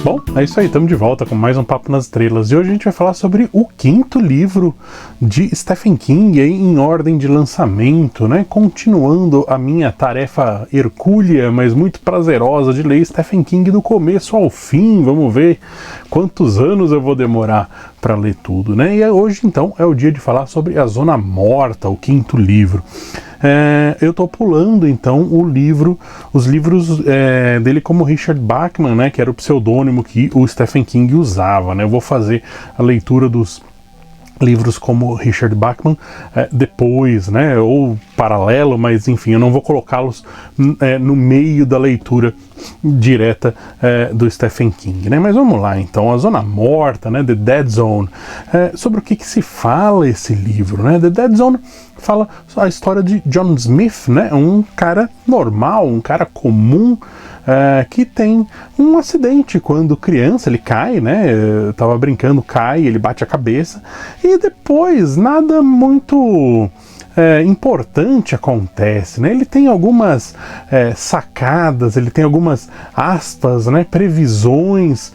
Bom, é isso aí, estamos de volta com mais um Papo nas Estrelas e hoje a gente vai falar sobre o 5º livro de Stephen King aí em ordem de lançamento, né? Continuando a minha tarefa hercúlea, mas muito prazerosa de ler Stephen King do começo ao fim. Vamos ver quantos anos eu vou demorar para ler tudo, né? E hoje então é o dia de falar sobre A Zona Morta, o 5º livro. Eu estou pulando então os livros dele como Richard Bachman, né, que era o pseudônimo que o Stephen King usava, né? Eu vou fazer a leitura dos livros como Richard Bachman depois, né, ou paralelo, mas enfim, eu não vou colocá-los no meio da leitura direta do Stephen King, né? Mas vamos lá, então, A Zona Morta, né, The Dead Zone. Sobre o que se fala esse livro, né? The Dead Zone fala a história de John Smith, né, um cara normal, um cara comum, que tem um acidente quando criança. Ele cai, né, tava brincando, cai, ele bate a cabeça e depois nada muito importante acontece, né? Ele tem algumas sacadas, ele tem algumas aspas, né, previsões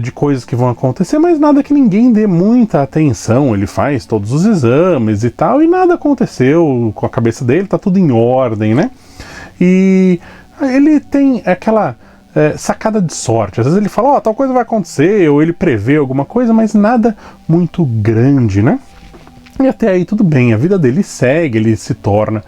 de coisas que vão acontecer, mas nada que ninguém dê muita atenção. Ele faz todos os exames e tal, e nada aconteceu com a cabeça dele, tá tudo em ordem, né? E ele tem aquela sacada de sorte. Às vezes ele fala, tal coisa vai acontecer, ou ele prevê alguma coisa, mas nada muito grande, né? E até aí tudo bem, a vida dele segue, ele se torna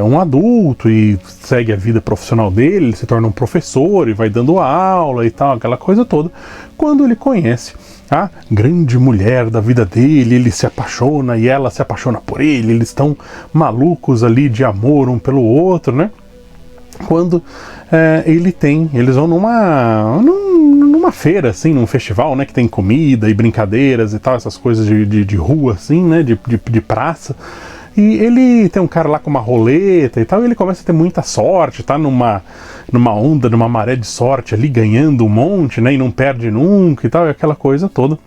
um adulto e segue a vida profissional dele, ele se torna um professor e vai dando aula e tal, aquela coisa toda. Quando ele conhece a grande mulher da vida dele, ele se apaixona e ela se apaixona por ele, eles estão malucos ali de amor um pelo outro, né? Quando eles vão numa feira, assim, num festival, né, que tem comida e brincadeiras e tal, essas coisas de rua, assim, né, de praça. E ele tem um cara lá com uma roleta e tal, e ele começa a ter muita sorte, tá numa onda, numa maré de sorte ali, ganhando um monte, né, e não perde nunca e tal, e aquela coisa toda.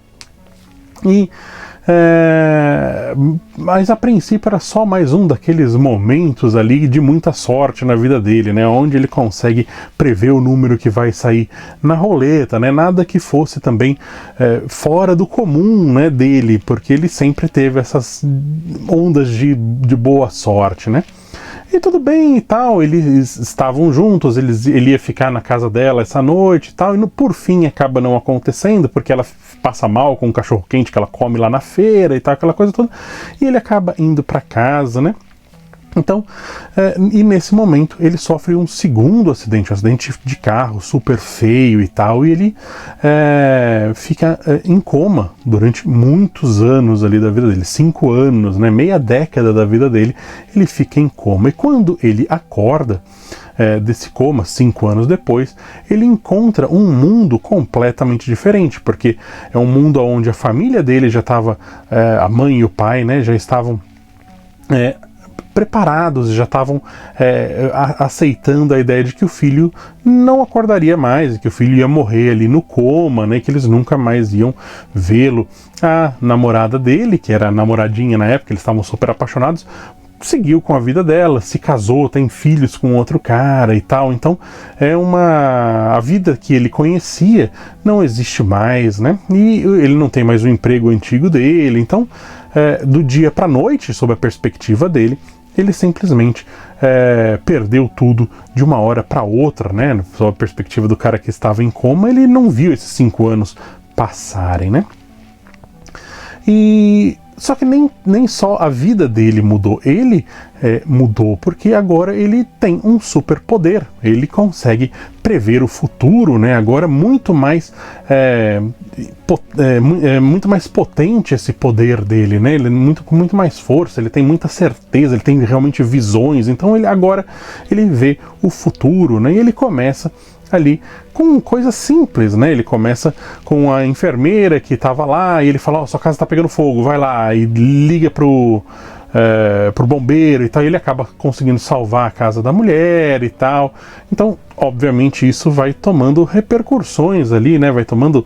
Mas a princípio era só mais um daqueles momentos ali de muita sorte na vida dele, né, onde ele consegue prever o número que vai sair na roleta, né, nada que fosse também fora do comum, né, dele, porque ele sempre teve essas ondas de boa sorte, né. E tudo bem e tal, eles estavam juntos, ele ia ficar na casa dela essa noite e tal, e por fim acaba não acontecendo, porque ela passa mal com o cachorro-quente que ela come lá na feira e tal, aquela coisa toda, e ele acaba indo para casa, né? Então, e nesse momento ele sofre um segundo acidente, um acidente de carro super feio e tal, e ele fica em coma durante muitos anos ali da vida dele, 5 anos, né, meia década da vida dele, ele fica em coma. E quando ele acorda desse coma, 5 anos depois, ele encontra um mundo completamente diferente, porque é um mundo onde a família dele já estava, a mãe e o pai, né, já estavam preparados, já estavam aceitando a ideia de que o filho não acordaria mais, que o filho ia morrer ali no coma, né, que eles nunca mais iam vê-lo. A namorada dele, que era a namoradinha na época, eles estavam super apaixonados, seguiu com a vida dela, se casou, tem filhos com outro cara e tal. Então a vida que ele conhecia não existe mais, né? E ele não tem mais o emprego antigo dele. Então, do dia para a noite, sob a perspectiva dele, ele simplesmente perdeu tudo de uma hora para outra, né? Sob a perspectiva do cara que estava em coma, ele não viu esses 5 anos passarem, né? Só que nem só a vida dele mudou, ele mudou, porque agora ele tem um superpoder, ele consegue prever o futuro, né? Agora muito mais potente esse poder dele, né? Ele com muito mais força, ele tem muita certeza, ele tem realmente visões, então agora ele vê o futuro, né? E ele começa ali com coisas simples, né? Ele começa com a enfermeira que estava lá e ele fala, sua casa está pegando fogo, vai lá, e liga pro bombeiro e tal, e ele acaba conseguindo salvar a casa da mulher e tal. Então, obviamente isso vai tomando repercussões ali, né? Vai tomando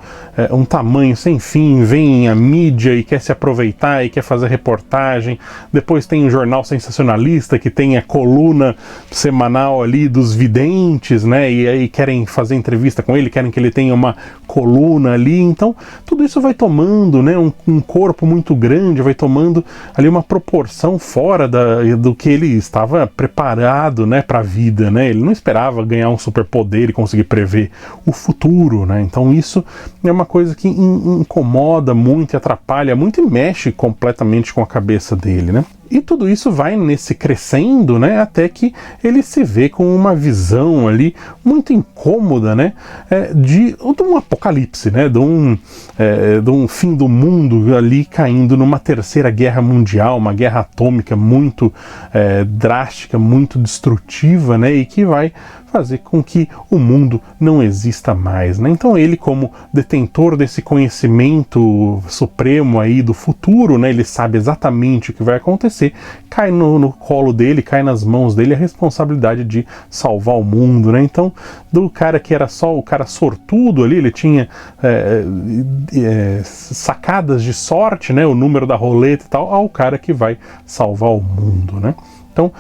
um tamanho sem fim, vem a mídia e quer se aproveitar e quer fazer reportagem, depois tem um jornal sensacionalista que tem a coluna semanal ali dos videntes, né? E aí querem fazer entrevista com ele, querem que ele tenha uma coluna ali, então tudo isso vai tomando, né, um corpo muito grande, vai tomando ali uma proporção fora do que ele estava preparado, né, para a vida, né? Ele não esperava ganhar um superpoder e conseguir prever o futuro, né? Então isso é uma coisa que incomoda muito e atrapalha muito e mexe completamente com a cabeça dele, né? E tudo isso vai nesse crescendo, né, até que ele se vê com uma visão ali muito incômoda, né, de um apocalipse, né, de um fim do mundo ali caindo numa terceira guerra mundial, uma guerra atômica muito drástica, muito destrutiva, né, e que vai fazer com que o mundo não exista mais, né? Então ele, como detentor desse conhecimento supremo aí do futuro, né, ele sabe exatamente o que vai acontecer, cai no colo dele, cai nas mãos dele a responsabilidade de salvar o mundo, né? Então, do cara que era só o cara sortudo ali, ele tinha sacadas de sorte, né, o número da roleta e tal, ao cara que vai salvar o mundo, né? Então,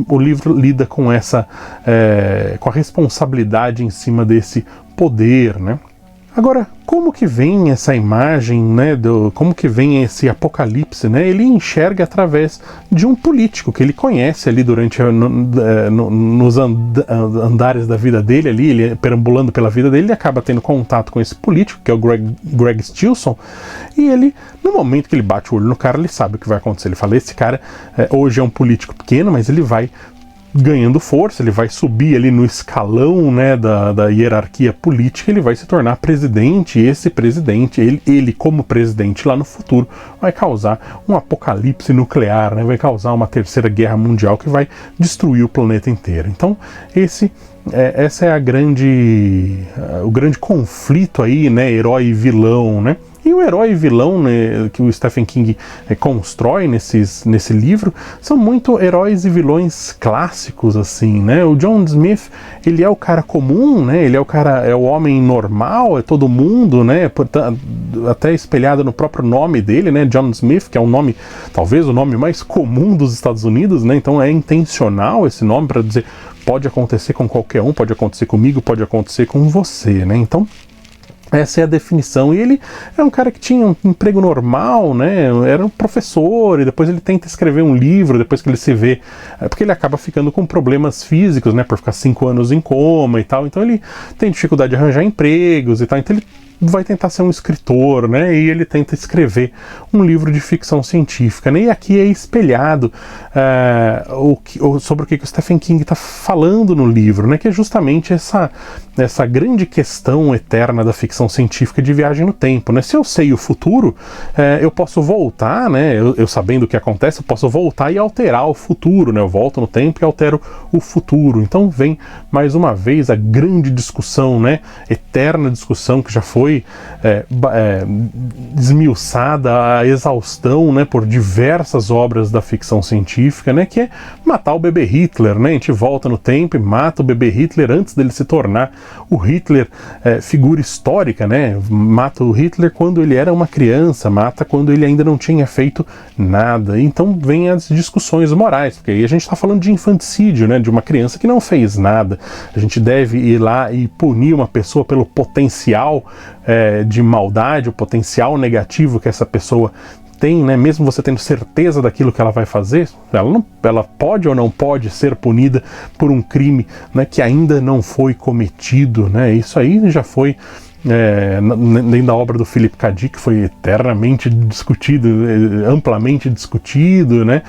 o livro lida com com a responsabilidade em cima desse poder, né? Agora, como que vem essa imagem, né, como que vem esse apocalipse, né? Ele enxerga através de um político que ele conhece ali durante nos andares da vida dele, ali, ele perambulando pela vida dele, ele acaba tendo contato com esse político, que é o Greg Stilson, e ele, no momento que ele bate o olho no cara, ele sabe o que vai acontecer. Ele fala, esse cara hoje é um político pequeno, mas ele vai ganhando força, ele vai subir ali no escalão, né, da hierarquia política, ele vai se tornar presidente, e esse presidente, ele como presidente lá no futuro, vai causar um apocalipse nuclear, né, vai causar uma terceira guerra mundial que vai destruir o planeta inteiro. Então, essa é o grande conflito aí, né, herói e vilão, né? E o herói e vilão, né, que o Stephen King constrói nesse livro são muito heróis e vilões clássicos, assim, né? O John Smith, ele é o cara comum, né? Ele é o homem normal, é todo mundo, né? Até espelhado no próprio nome dele, né? John Smith, que é um nome, talvez o nome mais comum dos Estados Unidos, né? Então é intencional esse nome para dizer, pode acontecer com qualquer um, pode acontecer comigo, pode acontecer com você, né? Então, essa é a definição. E ele é um cara que tinha um emprego normal, né? Era um professor, e depois ele tenta escrever um livro, depois que ele se vê... porque ele acaba ficando com problemas físicos, né? Por ficar 5 anos em coma e tal. Então ele tem dificuldade de arranjar empregos e tal. Então ele vai tentar ser um escritor, né? E ele tenta escrever um livro de ficção científica, né? E aqui é espelhado sobre o que o Stephen King está falando no livro, né? Que é justamente essa grande questão eterna da ficção científica de viagem no tempo, né? Se eu sei o futuro, eu posso voltar, né? Eu sabendo o que acontece, eu posso voltar e alterar o futuro, né? Eu volto no tempo e altero o futuro. Então vem mais uma vez a grande discussão, né? Eterna discussão que já foi esmiuçada a exaustão, né, por diversas obras da ficção científica, né, que é matar o bebê Hitler, né? A gente volta no tempo e mata o bebê Hitler antes dele se tornar o Hitler figura histórica, né? Mata o Hitler quando ele era uma criança, mata quando ele ainda não tinha feito nada. Então vem as discussões morais, porque aí a gente está falando de infanticídio, né, de uma criança que não fez nada. A gente deve ir lá e punir uma pessoa pelo potencial de maldade, o potencial negativo que essa pessoa tem, né? Mesmo você tendo certeza daquilo que ela vai fazer, ela pode ou não pode ser punida por um crime, né, que ainda não foi cometido, né? Isso aí já foi dentro da obra do Philip K. Dick, foi eternamente discutido, amplamente discutido, né?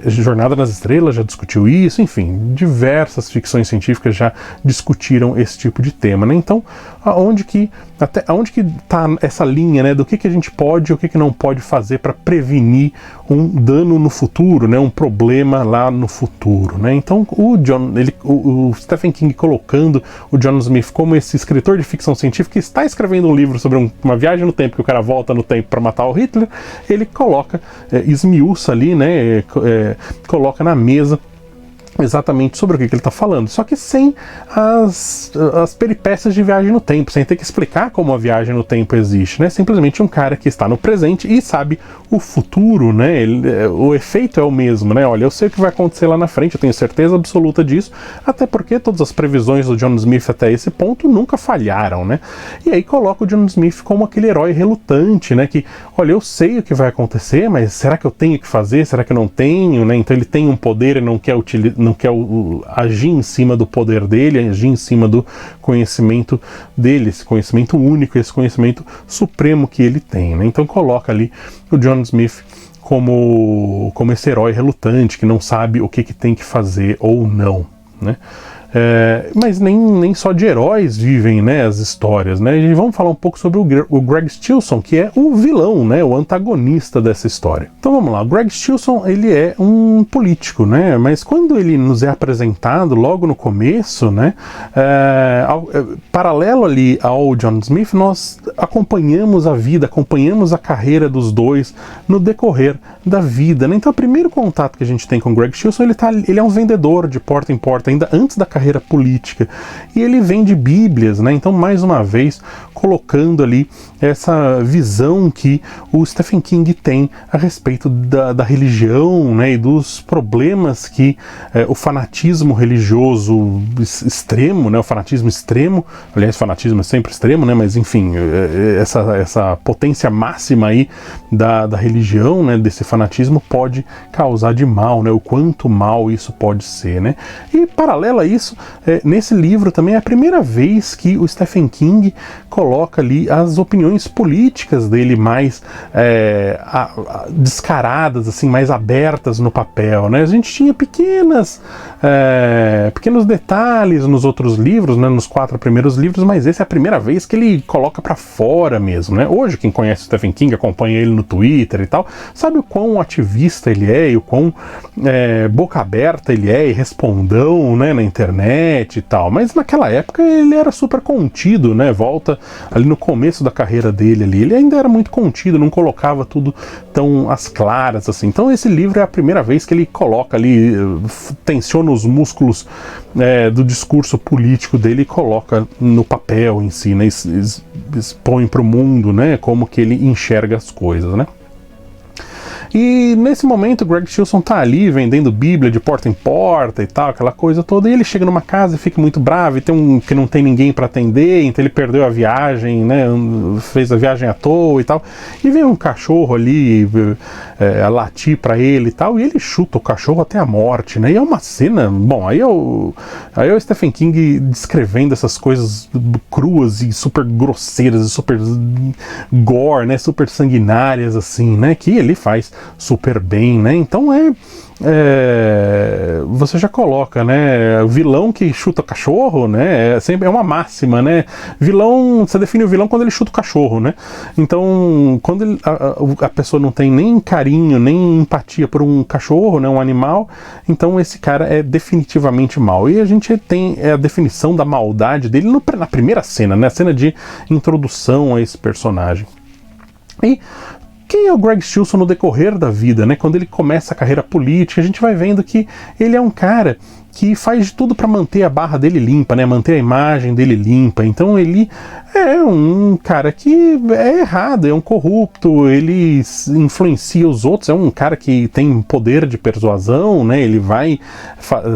Jornada nas Estrelas já discutiu isso, enfim, diversas ficções científicas já discutiram esse tipo de tema, né? Então, aonde que está essa linha, né, do que a gente pode e o que não pode fazer para prevenir um dano no futuro, né, um problema lá no futuro, né? Então o Stephen King colocando o John Smith como esse escritor de ficção científica que está escrevendo um livro sobre uma viagem no tempo, que o cara volta no tempo para matar o Hitler, ele coloca, esmiuça ali, né, coloca na mesa exatamente sobre o que ele está falando, só que sem as peripécias de viagem no tempo, sem ter que explicar como a viagem no tempo existe, né? Simplesmente um cara que está no presente e sabe o futuro, né? O efeito é o mesmo, né? Olha, eu sei o que vai acontecer lá na frente, eu tenho certeza absoluta disso, até porque todas as previsões do John Smith até esse ponto nunca falharam, né? E aí coloca o John Smith como aquele herói relutante, né? Que, olha, eu sei o que vai acontecer, mas será que eu tenho que fazer? Será que eu não tenho, né? Então ele tem um poder e não quer agir em cima do poder dele, agir em cima do conhecimento dele, esse conhecimento único, esse conhecimento supremo que ele tem, né? Então coloca ali o John Smith como esse herói relutante, que não sabe o que tem que fazer ou não, né? Mas nem só de heróis vivem, né, as histórias, né? E vamos falar um pouco sobre o Greg Stilson, que é o vilão, né, o antagonista dessa história. Então vamos lá, o Greg Stilson, ele é um político, né? Mas quando ele nos é apresentado logo no começo, né, paralelo ali ao John Smith, nós acompanhamos a vida, acompanhamos a carreira dos dois no decorrer da vida, né? Então o primeiro contato que a gente tem com o Greg Stilson, ele é um vendedor de porta em porta, ainda antes da carreira política, e ele vende bíblias, né? Então, mais uma vez, colocando ali essa visão que o Stephen King tem a respeito da religião, né? E dos problemas que o fanatismo religioso extremo, né? O fanatismo extremo, aliás, fanatismo é sempre extremo, né? Mas, enfim, essa potência máxima aí da religião, né? Desse fanatismo pode causar de mal, né? O quanto mal isso pode ser, né? E, paralelo a isso, nesse livro também é a primeira vez que o Stephen King coloca ali as opiniões políticas dele mais descaradas, assim, mais abertas no papel, né? A gente tinha pequenos detalhes nos outros livros, né? Nos 4 primeiros livros, mas essa é a primeira vez que ele coloca pra fora mesmo, né? Hoje, quem conhece o Stephen King, acompanha ele no Twitter e tal, sabe o quão ativista ele é e o quão boca aberta ele é e respondão, né, na internet e tal, mas naquela época ele era super contido, né? Volta ali no começo da carreira dele ali, ele ainda era muito contido, não colocava tudo tão às claras assim. Então esse livro é a primeira vez que ele coloca ali, tensiona os músculos do discurso político dele e coloca no papel em si, né? Expõe para o mundo, né? Como que ele enxerga as coisas, né? E nesse momento o Greg Stilson tá ali vendendo Bíblia de porta em porta e tal, aquela coisa toda, e ele chega numa casa e fica muito bravo, e que não tem ninguém para atender, então ele perdeu a viagem, né, fez a viagem à toa e tal, e vem um cachorro ali latir para ele e tal, e ele chuta o cachorro até a morte, né, e é uma cena, bom, aí é o Stephen King descrevendo essas coisas cruas e super grosseiras e super gore, né, super sanguinárias assim, né, que ele faz super bem, né? Então você já coloca, né? O vilão que chuta cachorro, né? É uma máxima, né? Você define o vilão quando ele chuta o cachorro, né? Então, quando a pessoa não tem nem carinho, nem empatia por um cachorro, né? Um animal, então esse cara é definitivamente mau. E a gente tem a definição da maldade dele na primeira cena, né? A cena de introdução a esse personagem. E quem é o Greg Stilson no decorrer da vida, né? Quando ele começa a carreira política, a gente vai vendo que ele é um cara que faz de tudo para manter a barra dele limpa, né? Manter a imagem dele limpa. Então ele é um cara que é errado, é um corrupto, ele influencia os outros, é um cara que tem poder de persuasão, né? Ele vai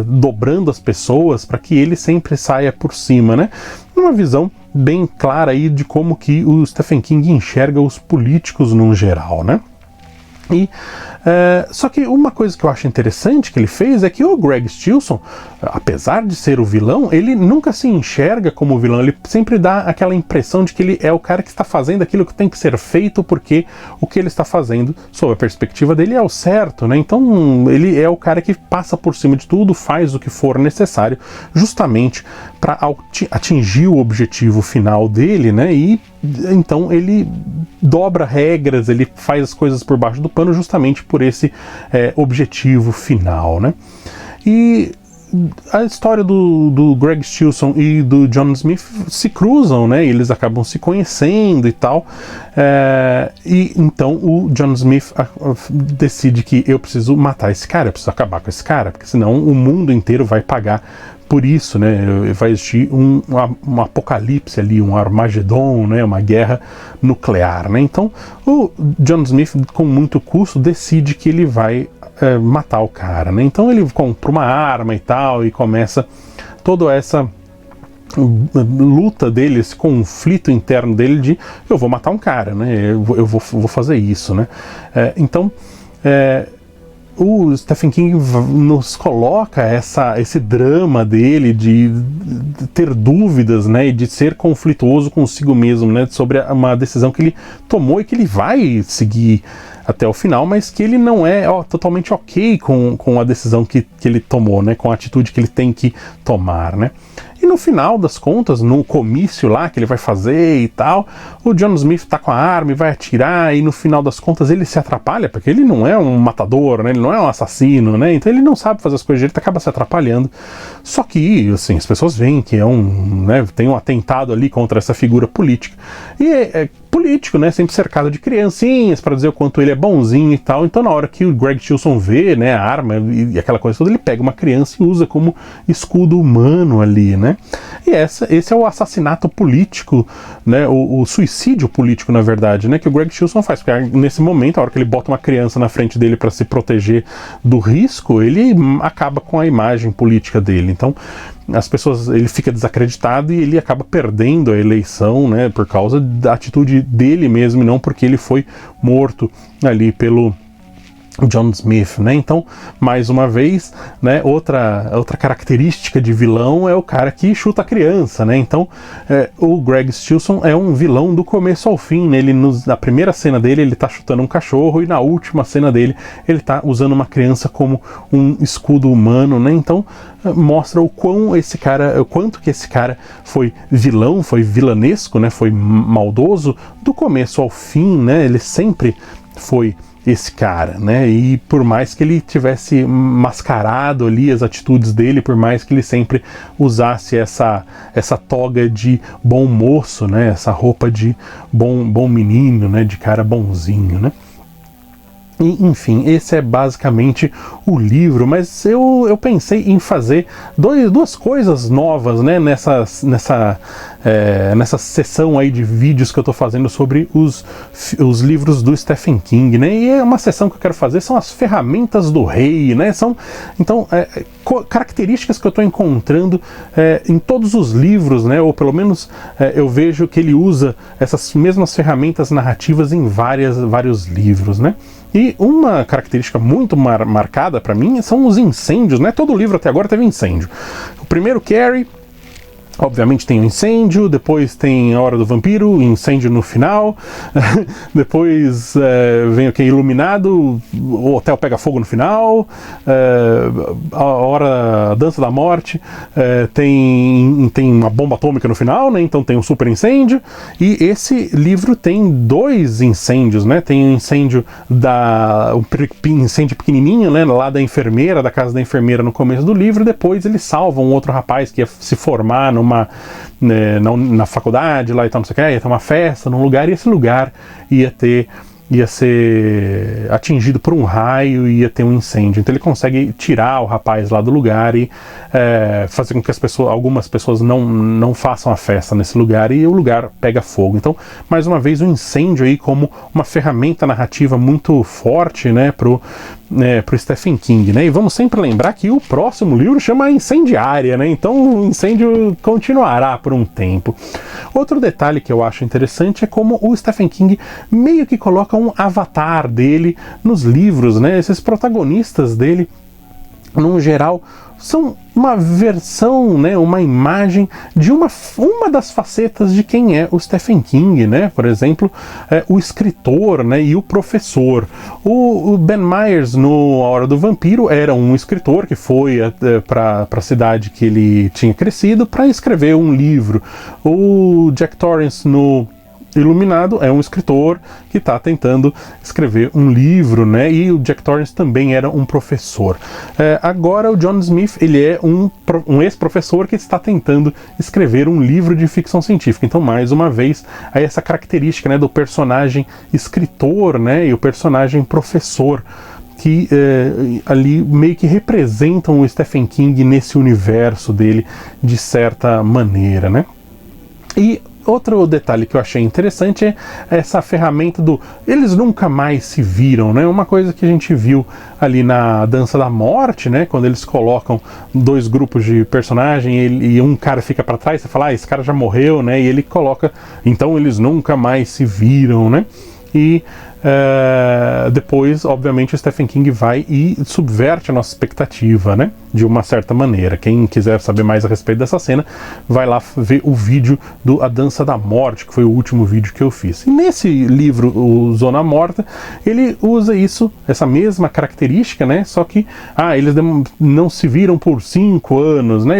dobrando as pessoas para que ele sempre saia por cima, né? Uma visão bem clara aí de como que o Stephen King enxerga os políticos num geral, né? E só que uma coisa que eu acho interessante que ele fez é que o Greg Stilson, apesar de ser o vilão, ele nunca se enxerga como vilão, ele sempre dá aquela impressão de que ele é o cara que está fazendo aquilo que tem que ser feito porque o que ele está fazendo, sob a perspectiva dele, é o certo, né? Então ele é o cara que passa por cima de tudo, faz o que for necessário, justamente para atingir o objetivo final dele, né? E então ele dobra regras, ele faz as coisas por baixo do pano justamente por esse objetivo final, né? E a história do Greg Stilson e do John Smith se cruzam, né? Eles acabam se conhecendo e tal. E então o John Smith decide que eu preciso matar esse cara, eu preciso acabar com esse cara, porque senão o mundo inteiro vai pagar por isso, né? Vai existir um apocalipse ali, um Armagedon, né? Uma guerra nuclear, né? Então o John Smith, com muito custo, decide que ele vai matar o cara, né? Então ele compra uma arma e tal, e começa toda essa luta dele, esse conflito interno dele de eu vou matar um cara, né? Eu vou fazer isso, né? Então o Stephen King nos coloca esse drama dele de ter dúvidas, né, e de ser conflituoso consigo mesmo, né, sobre uma decisão que ele tomou e que ele vai seguir até o final, mas que ele não é totalmente ok com a decisão que ele tomou, né, com a atitude que ele tem que tomar, né. E no final das contas, no comício lá que ele vai fazer e tal, o John Smith tá com a arma e vai atirar, e no final das contas ele se atrapalha, porque ele não é um matador, né? Ele não é um assassino, né? Então ele não sabe fazer as coisas direito, acaba se atrapalhando. Só que, assim, as pessoas veem que tem um atentado ali contra essa figura política. E é político, né? Sempre cercado de criancinhas para dizer o quanto ele é bonzinho e tal. Então na hora que o Greg Stilson vê, né, a arma e aquela coisa toda, ele pega uma criança e usa como escudo humano ali, né? E esse é o assassinato político, né? O suicídio político, na verdade, né? Que o Greg Stilson faz, porque nesse momento, a hora que ele bota uma criança na frente dele para se proteger do risco, ele acaba com a imagem política dele. Então ele fica desacreditado e ele acaba perdendo a eleição, né, por causa da atitude dele mesmo, e não porque ele foi morto ali pelo John Smith, né? Então, mais uma vez, né, outra característica de vilão é o cara que chuta a criança, né? Então, o Greg Stilson é um vilão do começo ao fim, né? Na primeira cena dele, ele tá chutando um cachorro, e na última cena dele, ele tá usando uma criança como um escudo humano, né? Então, mostra o quanto que esse cara foi vilão, foi vilanesco, né? Foi maldoso do começo ao fim, né? Ele sempre foi esse cara, né? E por mais que ele tivesse mascarado ali as atitudes dele, por mais que ele sempre usasse essa toga de bom moço, né? Essa roupa de bom menino, né? De cara bonzinho, né? E, enfim, esse é basicamente o livro, mas eu pensei em fazer duas coisas novas, né, nessa sessão aí de vídeos que eu estou fazendo sobre os livros do Stephen King, né, e uma sessão que eu quero fazer são as ferramentas do rei, né, então, características que eu estou encontrando em todos os livros, né, ou pelo menos eu vejo que ele usa essas mesmas ferramentas narrativas em vários livros, né. E uma característica muito marcada para mim são os incêndios, né? Todo livro até agora teve incêndio. O primeiro, Carrie, obviamente tem um incêndio, depois tem A Hora do Vampiro, incêndio no final, depois vem o que? Iluminado, o hotel pega fogo no final, a Dança da Morte, tem uma bomba atômica no final, né? Então tem um super incêndio, e esse livro tem 2 incêndios, né? Tem um incêndio incêndio pequenininho, né? Lá da casa da enfermeira no começo do livro, e depois eles salvam um outro rapaz que ia se formar na faculdade lá e tal, não sei o que, ia ter uma festa num lugar, e esse lugar ia ser atingido por um raio e ia ter um incêndio. Então ele consegue tirar o rapaz lá do lugar e fazer com que algumas pessoas não façam a festa nesse lugar, e o lugar pega fogo. Então, mais uma vez, o incêndio aí como uma ferramenta narrativa muito forte, né, pro Stephen King, né? E vamos sempre lembrar que o próximo livro chama Incendiária, né? Então o incêndio continuará por um tempo. Outro detalhe que eu acho interessante é como o Stephen King meio que coloca um avatar dele nos livros, né? Esses protagonistas dele, num geral, são uma versão, né, uma imagem de uma das facetas de quem é o Stephen King, né? Por exemplo, o escritor, né, e o professor. O Ben Myers, no A Hora do Vampiro, era um escritor que foi para a cidade que ele tinha crescido para escrever um livro. O Jack Torrance, no iluminado, é um escritor que está tentando escrever um livro, né? E o Jack Torrance também era um professor. Agora o John Smith, ele é um ex-professor que está tentando escrever um livro de ficção científica. Então, mais uma vez, aí essa característica, né, do personagem escritor, né, e o personagem professor, que ali meio que representam o Stephen King nesse universo dele, de certa maneira, né? E outro detalhe que eu achei interessante é essa ferramenta do eles nunca mais se viram, né? Uma coisa que a gente viu ali na Dança da Morte, né? Quando eles colocam dois grupos de personagem e um cara fica para trás, você fala, esse cara já morreu, né? E ele coloca, então eles nunca mais se viram, né? E depois, obviamente, o Stephen King vai e subverte a nossa expectativa, né? De uma certa maneira. Quem quiser saber mais a respeito dessa cena, vai lá ver o vídeo do A Dança da Morte, que foi o último vídeo que eu fiz. E nesse livro, o Zona Morta, ele usa isso, essa mesma característica, né? Só que, eles não se viram por 5 anos, né?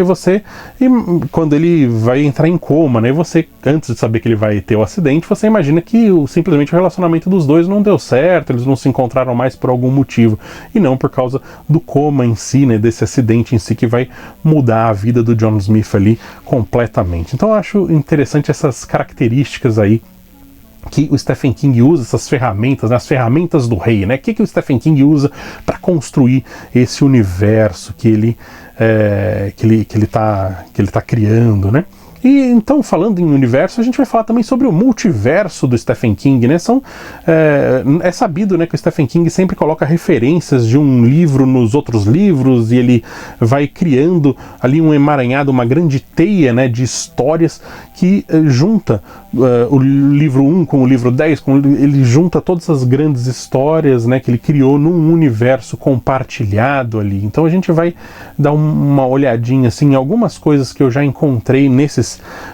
E quando ele vai entrar em coma, né? E você, antes de saber que ele vai ter o acidente, você imagina que simplesmente o relacionamento dos dois não deu certo, eles não se encontraram mais por algum motivo, e não por causa do coma em si, né, desse acidente em si que vai mudar a vida do John Smith ali completamente. Então eu acho interessante essas características aí que o Stephen King usa, essas ferramentas, né, as ferramentas do rei, né? O que o Stephen King usa para construir esse universo que ele tá criando, né? E então, falando em universo, a gente vai falar também sobre o multiverso do Stephen King, né? É sabido, né, que o Stephen King sempre coloca referências de um livro nos outros livros, e ele vai criando ali um emaranhado, uma grande teia, né, de histórias que junta o livro 1 com o livro 10, ele junta todas as grandes histórias, né, que ele criou num universo compartilhado ali. Então a gente vai dar uma olhadinha assim, em algumas coisas que eu já encontrei nesses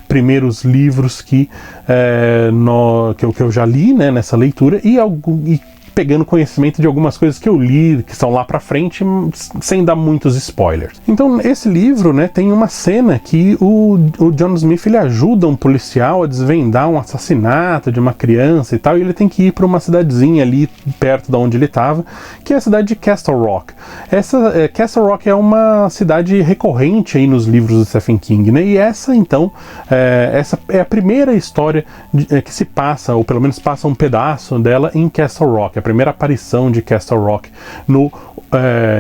primeiros livros que eu já li, né, nessa leitura, e pegando conhecimento de algumas coisas que eu li, que são lá pra frente, sem dar muitos spoilers. Então, esse livro, né, tem uma cena que o John Smith, ele ajuda um policial a desvendar um assassinato de uma criança e tal, e ele tem que ir para uma cidadezinha ali perto de onde ele estava, que é a cidade de Castle Rock. Castle Rock é uma cidade recorrente aí nos livros do Stephen King, né, e essa, então, essa é a primeira história que se passa, ou pelo menos passa um pedaço dela em Castle Rock, a primeira aparição de Castle Rock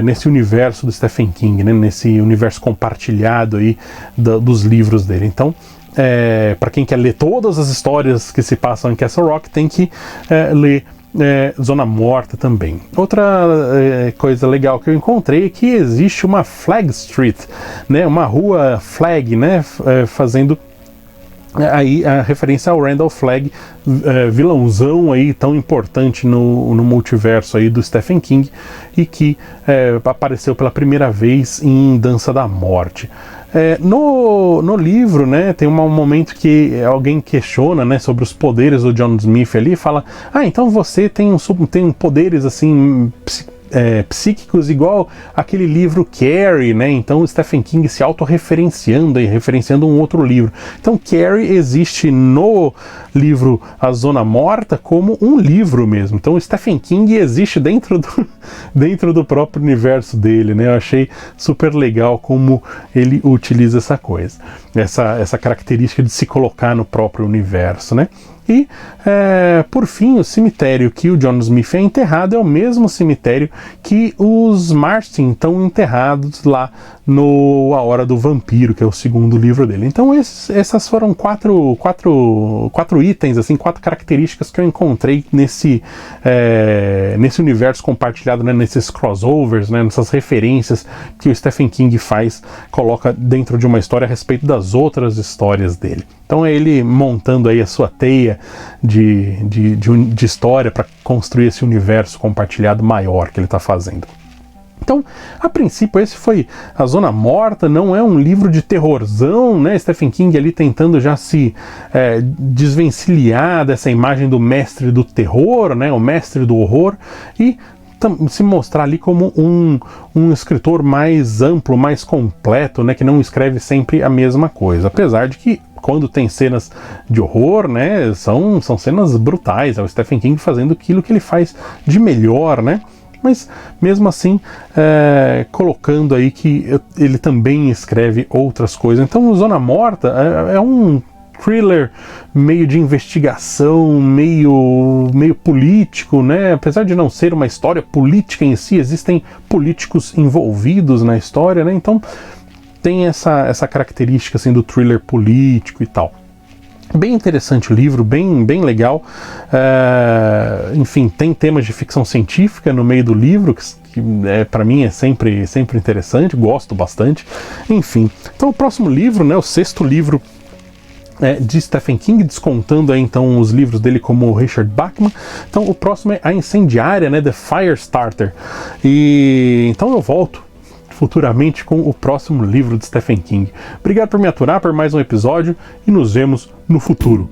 nesse universo do Stephen King, né, nesse universo compartilhado aí dos livros dele. Então, para quem quer ler todas as histórias que se passam em Castle Rock, tem que ler Zona Morta também. Outra coisa legal que eu encontrei é que existe uma Flag Street, né, uma rua Flag, né, fazendo aí a referência ao Randall Flagg, vilãozão aí tão importante no multiverso aí do Stephen King, e que apareceu pela primeira vez em Dança da Morte. No livro, né, tem um momento que alguém questiona, né, sobre os poderes do John Smith ali, e fala, então você tem poderes assim psíquicos igual aquele livro Carrie, né? Então o Stephen King se autorreferenciando e referenciando um outro livro. Então Carrie existe no livro A Zona Morta como um livro mesmo. Então o Stephen King existe dentro do próprio universo dele, né? Eu achei super legal como ele utiliza essa coisa, essa característica de se colocar no próprio universo, né? E, por fim, o cemitério que o John Smith é enterrado é o mesmo cemitério que os Martin estão enterrados lá no A Hora do Vampiro, que é o segundo livro dele. Então essas foram quatro itens, assim, 4 características que eu encontrei nesse universo compartilhado, né, nesses crossovers, né, nessas referências que o Stephen King coloca dentro de uma história a respeito das outras histórias dele. Então é ele montando aí a sua teia de história para construir esse universo compartilhado maior que ele está fazendo. Então, a princípio, esse foi A Zona Morta, não é um livro de terrorzão, né? Stephen King ali tentando já se desvencilhar dessa imagem do mestre do terror, né? O mestre do horror, e se mostrar ali como um escritor mais amplo, mais completo, né? Que não escreve sempre a mesma coisa. Apesar de que, quando tem cenas de horror, né, são cenas brutais, é o Stephen King fazendo aquilo que ele faz de melhor, né? Mas mesmo assim, colocando aí que ele também escreve outras coisas. Então, Zona Morta é um thriller meio de investigação, meio político, né? Apesar de não ser uma história política em si, existem políticos envolvidos na história, né? Então tem essa característica assim do thriller político e tal. Bem interessante o livro, bem legal. Enfim, tem temas de ficção científica no meio do livro, que para mim é sempre interessante, gosto bastante. Enfim, então o próximo livro, né, o 6º livro de Stephen King, descontando aí, então os livros dele como Richard Bachman. Então o próximo é A Incendiária, né, The Firestarter. E então eu volto futuramente com o próximo livro de Stephen King. Obrigado por me aturar por mais um episódio e nos vemos no futuro.